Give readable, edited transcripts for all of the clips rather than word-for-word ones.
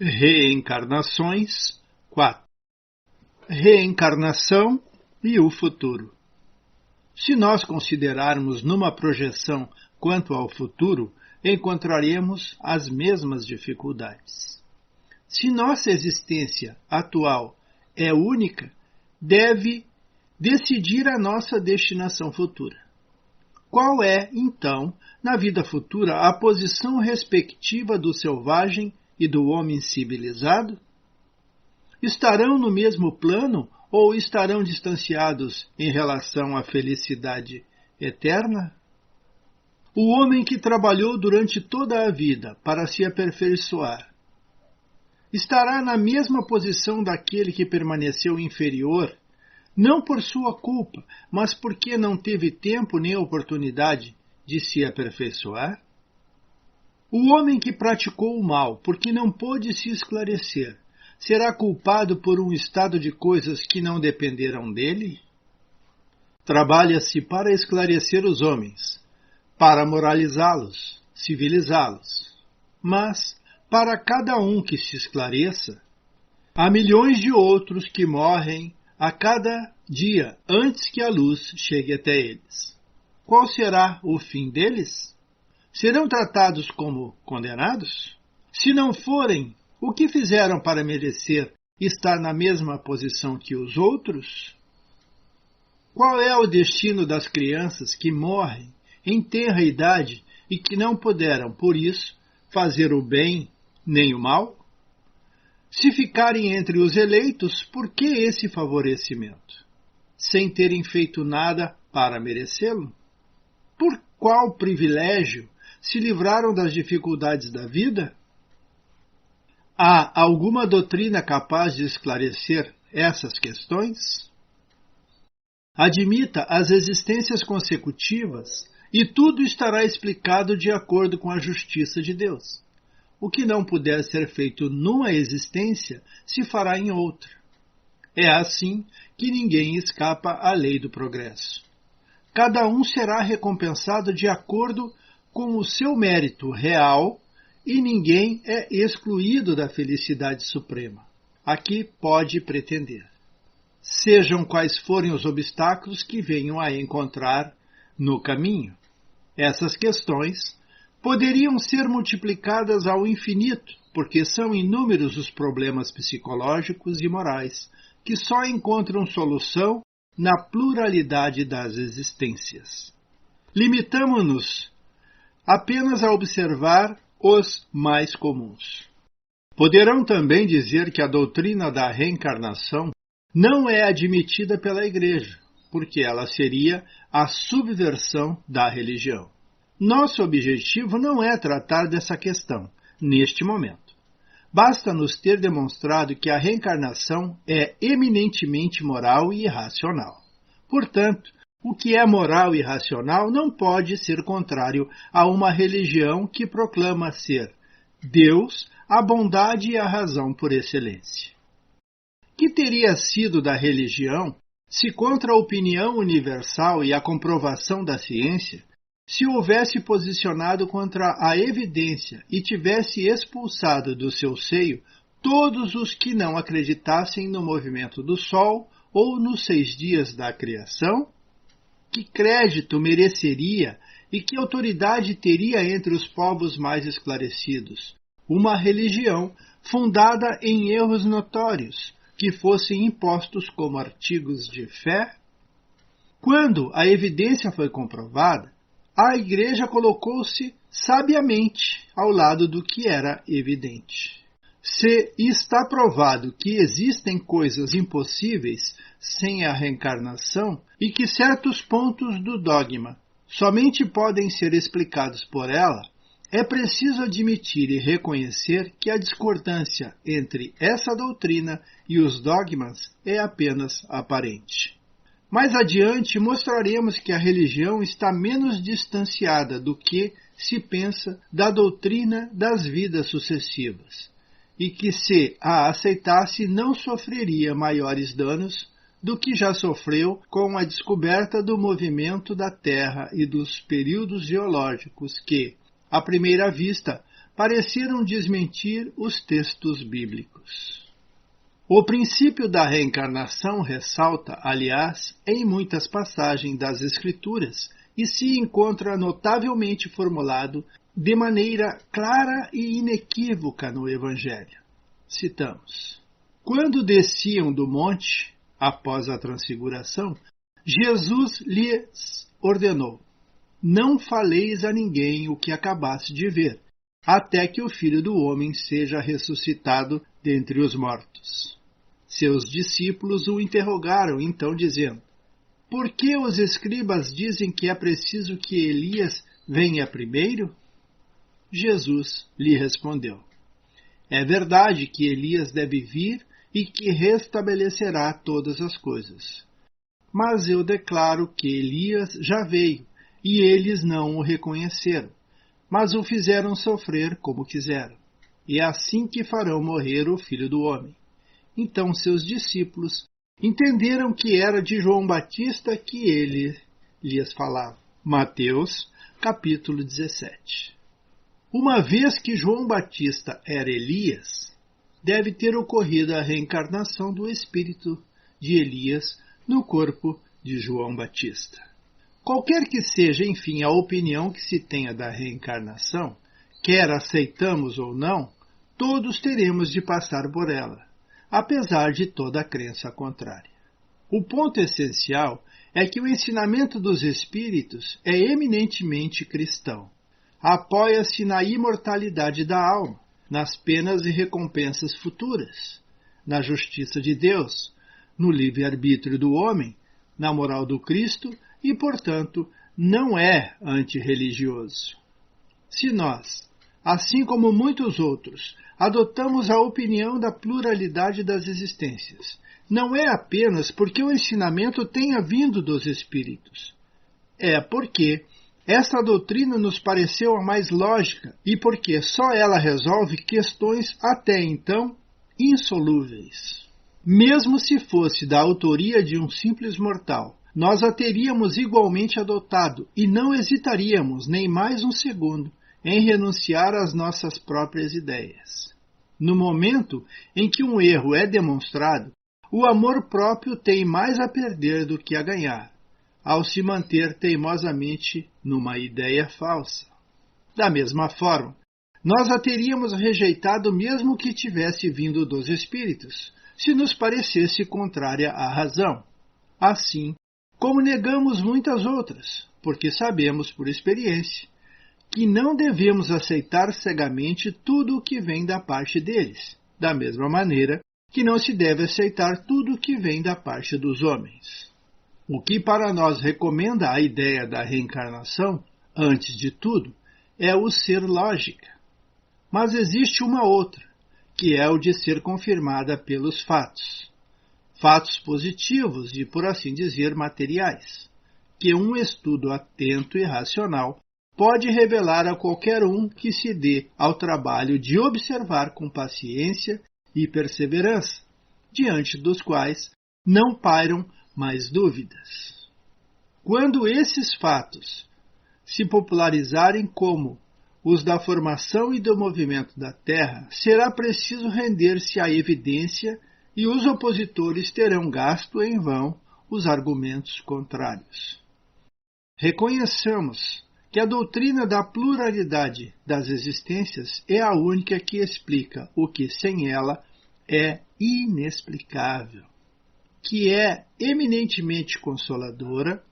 Reencarnações 4. Reencarnação e o futuro. Se nós considerarmos numa projeção quanto ao futuro, encontraremos as mesmas dificuldades. Se nossa existência atual é única, deve decidir a nossa destinação futura. Qual é, então, na vida futura, a posição respectiva do selvagem e do homem civilizado? Estarão no mesmo plano ou estarão distanciados em relação à felicidade eterna? O homem que trabalhou durante toda a vida para se aperfeiçoar estará na mesma posição daquele que permaneceu inferior, não por sua culpa, mas porque não teve tempo nem oportunidade de se aperfeiçoar? O homem que praticou o mal porque não pôde se esclarecer, será culpado por um estado de coisas que não dependeram dele? Trabalha-se para esclarecer os homens, para moralizá-los, civilizá-los. Mas, para cada um que se esclareça, há milhões de outros que morrem a cada dia antes que a luz chegue até eles. Qual será o fim deles? Serão tratados como condenados? Se não forem, o que fizeram para merecer estar na mesma posição que os outros? Qual é o destino das crianças que morrem em tenra idade e que não puderam, por isso, fazer o bem nem o mal? Se ficarem entre os eleitos, por que esse favorecimento? Sem terem feito nada para merecê-lo? Por qual privilégio se livraram das dificuldades da vida? Há alguma doutrina capaz de esclarecer essas questões? Admita as existências consecutivas e tudo estará explicado de acordo com a justiça de Deus. O que não puder ser feito numa existência, se fará em outra. É assim que ninguém escapa à lei do progresso. Cada um será recompensado de acordo com o seu mérito real e ninguém é excluído da felicidade suprema. Aqui pode pretender. Sejam quais forem os obstáculos que venham a encontrar no caminho. Essas questões poderiam ser multiplicadas ao infinito, porque são inúmeros os problemas psicológicos e morais que só encontram solução na pluralidade das existências. Limitamo-nos apenas a observar os mais comuns. Poderão também dizer que a doutrina da reencarnação não é admitida pela Igreja, porque ela seria a subversão da religião. Nosso objetivo não é tratar dessa questão, neste momento. Basta-nos ter demonstrado que a reencarnação é eminentemente moral e irracional. Portanto, o que é moral e racional não pode ser contrário a uma religião que proclama ser Deus, a bondade e a razão por excelência. Que teria sido da religião se, contra a opinião universal e a comprovação da ciência, se houvesse posicionado contra a evidência e tivesse expulsado do seu seio todos os que não acreditassem no movimento do Sol ou nos 6 dias da criação? Que crédito mereceria e que autoridade teria entre os povos mais esclarecidos uma religião fundada em erros notórios, que fossem impostos como artigos de fé? Quando a evidência foi comprovada, a Igreja colocou-se sabiamente ao lado do que era evidente. Se está provado que existem coisas impossíveis sem a reencarnação e que certos pontos do dogma somente podem ser explicados por ela, é preciso admitir e reconhecer que a discordância entre essa doutrina e os dogmas é apenas aparente. Mais adiante mostraremos que a religião está menos distanciada do que se pensa da doutrina das vidas sucessivas, e que se a aceitasse não sofreria maiores danos do que já sofreu com a descoberta do movimento da Terra e dos períodos geológicos que, à primeira vista, pareceram desmentir os textos bíblicos. O princípio da reencarnação ressalta, aliás, em muitas passagens das Escrituras e se encontra notavelmente formulado de maneira clara e inequívoca no Evangelho. Citamos: Quando desciam do monte, após a transfiguração, Jesus lhes ordenou: Não faleis a ninguém o que acabaste de ver, até que o Filho do Homem seja ressuscitado dentre os mortos. Seus discípulos o interrogaram, então, dizendo: Por que os escribas dizem que é preciso que Elias venha primeiro? Jesus lhe respondeu: É verdade que Elias deve vir e que restabelecerá todas as coisas. Mas eu declaro que Elias já veio, e eles não o reconheceram, mas o fizeram sofrer como quiseram. E é assim que farão morrer o Filho do Homem. Então seus discípulos entenderam que era de João Batista que ele lhes falava. Mateus, capítulo 17. Uma vez que João Batista era Elias, deve ter ocorrido a reencarnação do espírito de Elias no corpo de João Batista. Qualquer que seja, enfim, a opinião que se tenha da reencarnação, quer aceitamos ou não, todos teremos de passar por ela, apesar de toda a crença contrária. O ponto essencial é que o ensinamento dos espíritos é eminentemente cristão. Apoia-se na imortalidade da alma, nas penas e recompensas futuras, na justiça de Deus, no livre-arbítrio do homem, na moral do Cristo e, portanto, não é antirreligioso. Se nós, assim como muitos outros, adotamos a opinião da pluralidade das existências, não é apenas porque o ensinamento tenha vindo dos espíritos. É porque esta doutrina nos pareceu a mais lógica e porque só ela resolve questões até então insolúveis. Mesmo se fosse da autoria de um simples mortal, nós a teríamos igualmente adotado e não hesitaríamos nem mais um segundo em renunciar às nossas próprias ideias. No momento em que um erro é demonstrado, o amor próprio tem mais a perder do que a ganhar, ao se manter teimosamente numa ideia falsa. Da mesma forma, nós a teríamos rejeitado mesmo que tivesse vindo dos espíritos, se nos parecesse contrária à razão. Assim, como negamos muitas outras, porque sabemos por experiência que não devemos aceitar cegamente tudo o que vem da parte deles, da mesma maneira que não se deve aceitar tudo o que vem da parte dos homens. O que para nós recomenda a ideia da reencarnação, antes de tudo, é o ser lógica. Mas existe uma outra, que é o de ser confirmada pelos fatos. Fatos positivos e, por assim dizer, materiais, que um estudo atento e racional pode revelar a qualquer um que se dê ao trabalho de observar com paciência e perseverança, diante dos quais não pairam mais dúvidas. Quando esses fatos se popularizarem como os da formação e do movimento da Terra, será preciso render-se à evidência e os opositores terão gasto em vão os argumentos contrários. Reconheçamos que a doutrina da pluralidade das existências é a única que explica o que sem ela é inexplicável, que é eminentemente consoladora,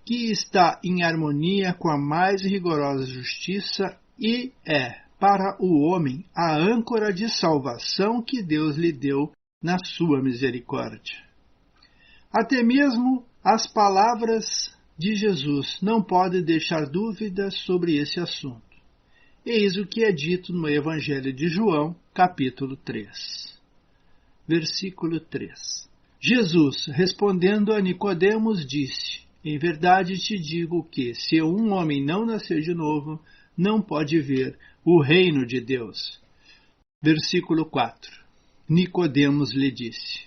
que está em harmonia com a mais rigorosa justiça e é, para o homem, a âncora de salvação que Deus lhe deu na sua misericórdia. Até mesmo as palavras de Jesus não podem deixar dúvidas sobre esse assunto. Eis o que é dito no Evangelho de João, capítulo 3. Versículo 3. Jesus, respondendo a Nicodemos, disse: Em verdade te digo que, se um homem não nascer de novo, não pode ver o reino de Deus. Versículo 4. Nicodemos lhe disse: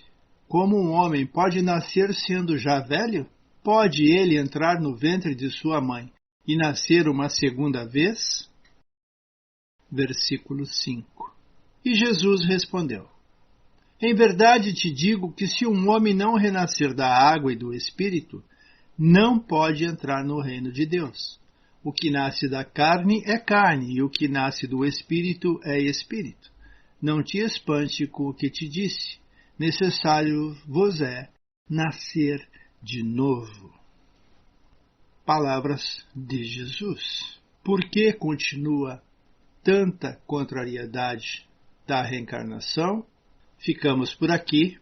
Como um homem pode nascer sendo já velho? Pode ele entrar no ventre de sua mãe e nascer uma segunda vez? versículo 5. E Jesus respondeu: Em verdade te digo que se um homem não renascer da água e do Espírito, não pode entrar no reino de Deus. O que nasce da carne é carne, e o que nasce do Espírito é Espírito. Não te espante com o que te disse. Necessário vos é nascer de novo. Palavras de Jesus. Por que continua tanta contrariedade da reencarnação? Ficamos por aqui,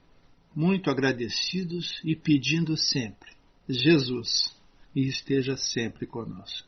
muito agradecidos e pedindo sempre: Jesus, esteja sempre conosco.